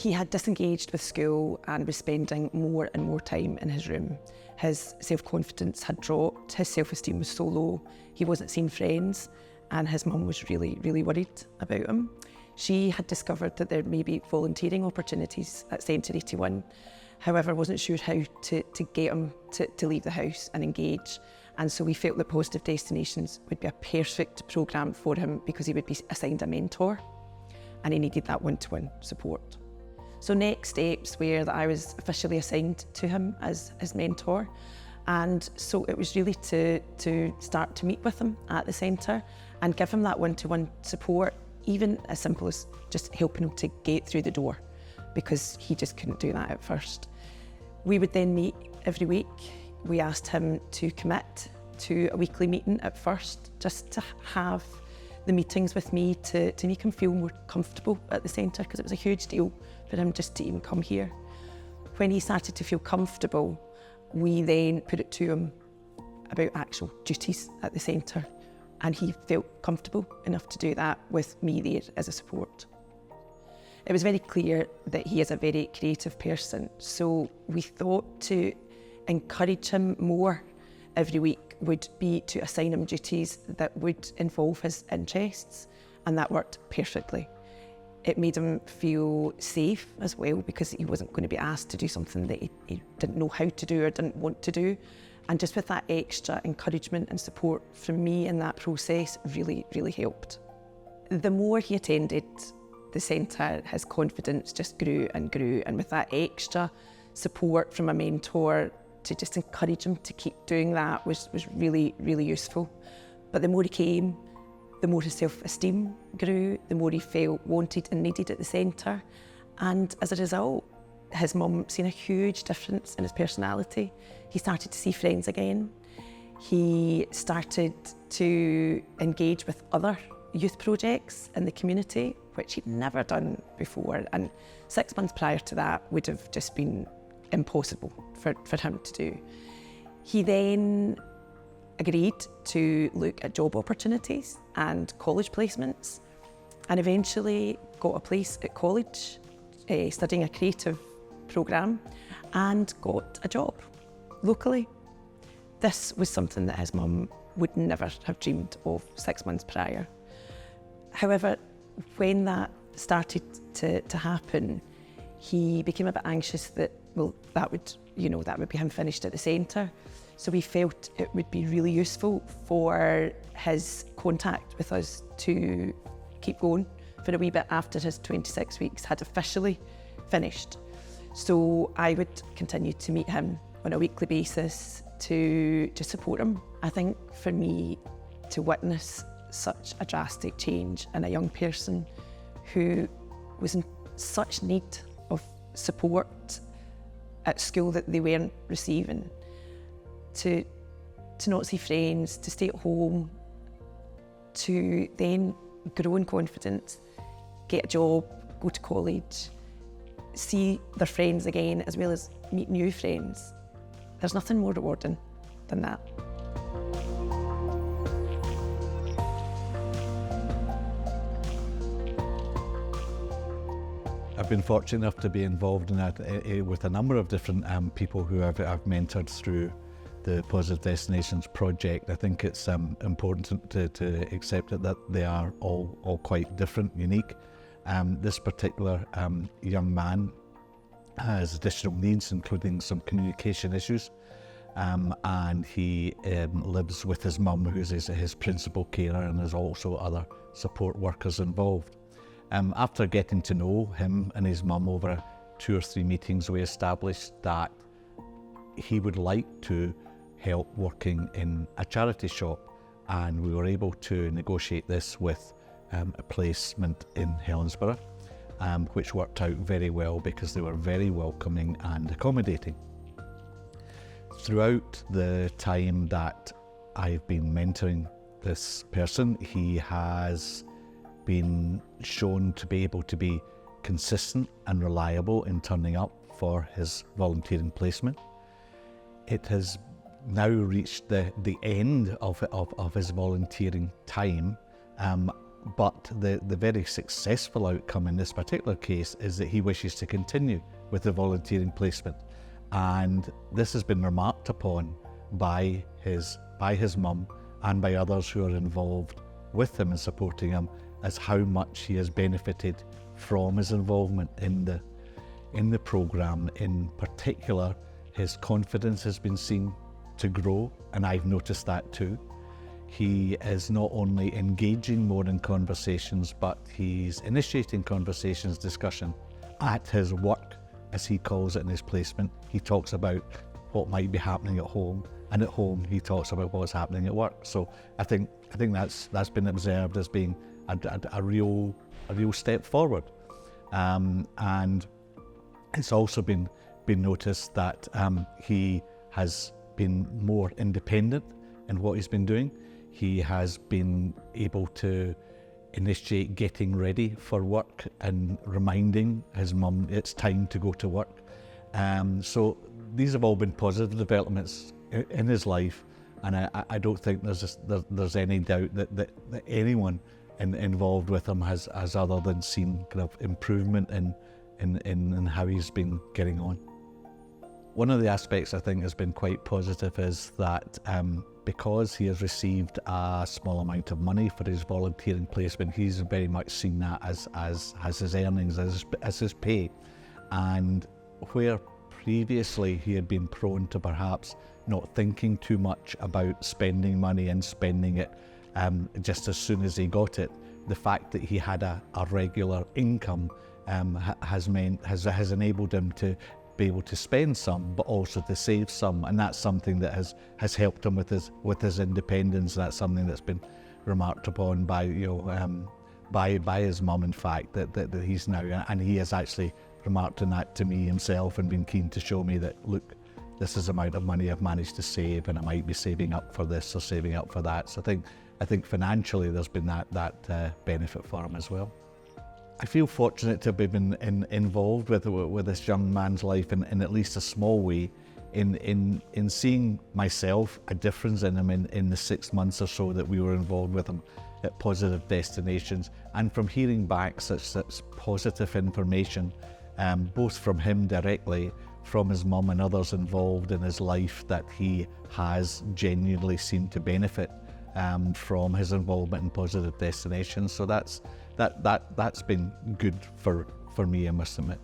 He had disengaged with school and was spending more and more time in his room. His self-confidence had dropped, his self-esteem was so low, he wasn't seeing friends, and his mum was really, really worried about him. She had discovered that there may be volunteering opportunities at Centre 81, however wasn't sure how to get him to leave the house and engage. And so we felt that Positive Destinations would be a perfect programme for him because he would be assigned a mentor and he needed that one-to-one support. So next steps were that I was officially assigned to him as his mentor. And so it was really to start to meet with him at the centre and give him that one-to-one support, even as simple as just helping him to get through the door, because he just couldn't do that at first. We would then meet every week. We asked him to commit to a weekly meeting at first, just to have the meetings with me to make him feel more comfortable at the centre, because it was a huge deal for him just to even come here. When he started to feel comfortable, we then put it to him about actual duties at the centre, and he felt comfortable enough to do that with me there as a support. It was very clear that he is a very creative person, so we thought to encourage him more every week would be to assign him duties that would involve his interests, and that worked perfectly. It made him feel safe as well, because he wasn't going to be asked to do something that he didn't know how to do or didn't want to do. And just with that extra encouragement and support from me in that process really, really helped. The more he attended the centre, his confidence just grew and grew. And with that extra support from a mentor to just encourage him to keep doing that was really, really useful. But the more he came, the more his self-esteem grew, the more he felt wanted and needed at the centre. And as a result, his mum seen a huge difference in his personality. He started to see friends again. He started to engage with other youth projects in the community, which he'd never done before. And 6 months prior to that would have just been impossible for him to do. He then agreed to look at job opportunities and college placements, and eventually got a place at college studying a creative programme and got a job locally. This was something that his mum would never have dreamed of 6 months prior. However, when that started to happen, he became a bit anxious that, well, that would be him finished at the centre. So we felt it would be really useful for his contact with us to keep going for a wee bit after his 26 weeks had officially finished. So I would continue to meet him on a weekly basis to just support him. I think for me to witness such a drastic change in a young person who was in such need of support at school that they weren't receiving, to not see friends, to stay at home, to then grow in confidence, get a job, go to college, see their friends again, as well as meet new friends. There's nothing more rewarding than that. I've been fortunate enough to be involved in that with a number of different people who I've mentored through the Positive Destinations project. I think it's important to accept that they are all quite different, unique. This particular young man has additional needs, including some communication issues, and he lives with his mum, who's his principal carer, and there's also other support workers involved. After getting to know him and his mum over 2 or 3 meetings, we established that he would like to help working in a charity shop, and we were able to negotiate this with a placement in Helensburgh, which worked out very well because they were very welcoming and accommodating. Throughout the time that I've been mentoring this person, he has been shown to be able to be consistent and reliable in turning up for his volunteering placement. It has now reached the end of his volunteering time, But the very successful outcome in this particular case is that he wishes to continue with the volunteering placement. And this has been remarked upon by his mum and by others who are involved with him and supporting him, as how much he has benefited from his involvement in the programme. In particular, his confidence has been seen to grow, and I've noticed that too. He is not only engaging more in conversations, but he's initiating conversations, discussion at his work, as he calls it in his placement. He talks about what might be happening at home, and at home he talks about what's happening at work. So I think that's been observed as being a real step forward, and it's also been noticed that he has been more independent in what he's been doing. He has been able to initiate getting ready for work and reminding his mum it's time to go to work. So these have all been positive developments in his life, and I don't think there's any doubt that anyone involved with him has other than seen kind of improvement in how he's been getting on. One of the aspects I think has been quite positive is that because he has received a small amount of money for his volunteering placement, he's very much seen that as his earnings, as his pay. And where previously he had been prone to perhaps not thinking too much about spending money and spending it just as soon as he got it, the fact that he had a regular income has enabled him to be able to spend some, but also to save some, and that's something that has helped him with his independence. That's something that's been remarked upon by by his mum, in fact, that he's now, and he has actually remarked on that to me himself and been keen to show me that, look, this is the amount of money I've managed to save, and I might be saving up for this or saving up for that. So I think financially there's been that benefit for him as well. I feel fortunate to have been involved with this young man's life in at least a small way, in seeing myself a difference in him in the 6 months or so that we were involved with him at Positive Destinations, and from hearing back such positive information, both from him directly, from his mum and others involved in his life, that he has genuinely seemed to benefit from his involvement in Positive Destinations. So that's been good for me, I must admit.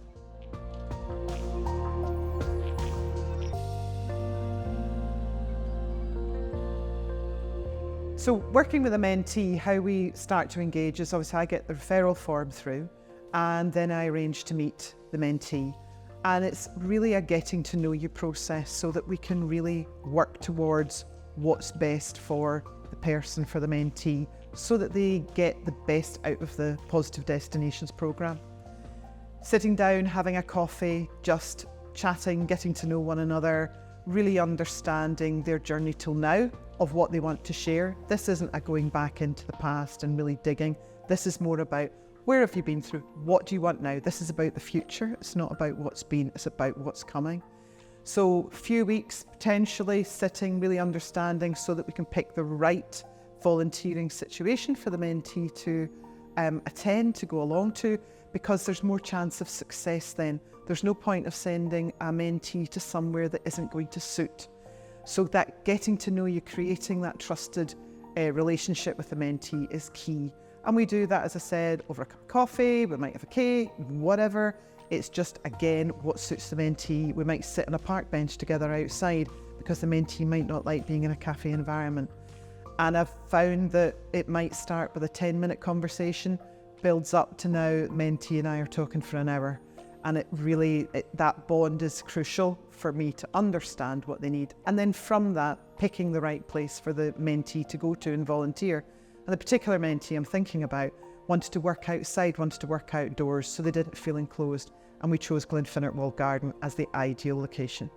So working with a mentee, how we start to engage is obviously I get the referral form through, and then I arrange to meet the mentee. And it's really a getting to know you process so that we can really work towards what's best for the person, for the mentee, so that they get the best out of the Positive Destinations programme. Sitting down, having a coffee, just chatting, getting to know one another, really understanding their journey till now of what they want to share. This isn't a going back into the past and really digging. This is more about, where have you been through? What do you want now? This is about the future. It's not about what's been, it's about what's coming. So a few weeks potentially sitting, really understanding, so that we can pick the right volunteering situation for the mentee to attend, to go along to, because there's more chance of success then. There's no point of sending a mentee to somewhere that isn't going to suit. So that getting to know you, creating that trusted relationship with the mentee is key. And we do that, as I said, over a cup of coffee, we might have a cake, whatever. It's just, again, what suits the mentee. We might sit on a park bench together outside because the mentee might not like being in a cafe environment. And I've found that it might start with a 10-minute conversation, builds up to now mentee and I are talking for an hour. And that bond is crucial for me to understand what they need. And then from that, picking the right place for the mentee to go to and volunteer. And the particular mentee I'm thinking about wanted to work outside, wanted to work outdoors, so they didn't feel enclosed. And we chose Glenfinnan Walled Garden as the ideal location.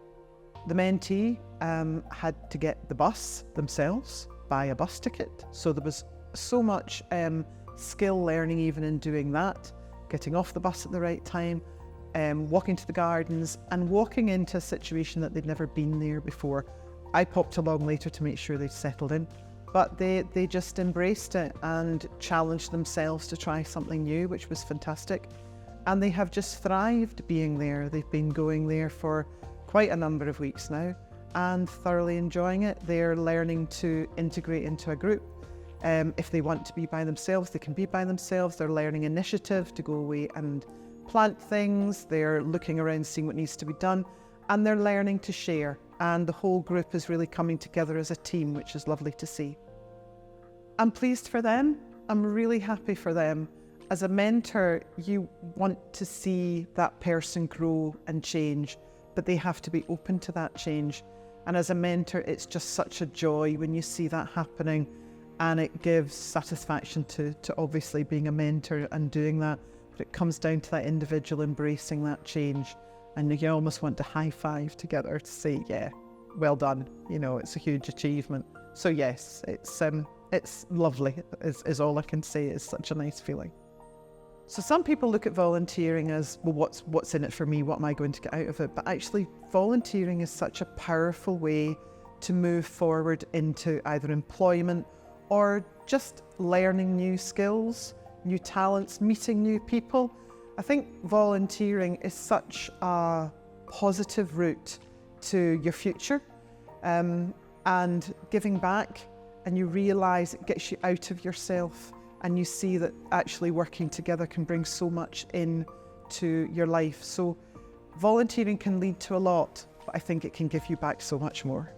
The mentee had to get the bus themselves, buy a bus ticket. So there was so much skill learning even in doing that, getting off the bus at the right time, walking to the gardens and walking into a situation that they'd never been there before. I popped along later to make sure they'd settled in, but they just embraced it and challenged themselves to try something new, which was fantastic. And they have just thrived being there. They've been going there for quite a number of weeks now and thoroughly enjoying it. They're learning to integrate into a group. If they want to be by themselves, they can be by themselves. They're learning initiative to go away and plant things. They're looking around, seeing what needs to be done, and they're learning to share. And the whole group is really coming together as a team, which is lovely to see. I'm pleased for them. I'm really happy for them. As a mentor, you want to see that person grow and change, but they have to be open to that change. And as a mentor, it's just such a joy when you see that happening, and it gives satisfaction to obviously being a mentor and doing that. But it comes down to that individual embracing that change, and you almost want to high five together to say, yeah, well done. You know, it's a huge achievement. So yes, it's lovely, is all I can say. It's such a nice feeling. So some people look at volunteering as, well, what's in it for me? What am I going to get out of it? But actually, volunteering is such a powerful way to move forward into either employment or just learning new skills, new talents, meeting new people. I think volunteering is such a positive route to your future, and giving back, and you realise it gets you out of yourself, and you see that actually working together can bring so much into your life. So volunteering can lead to a lot, but I think it can give you back so much more.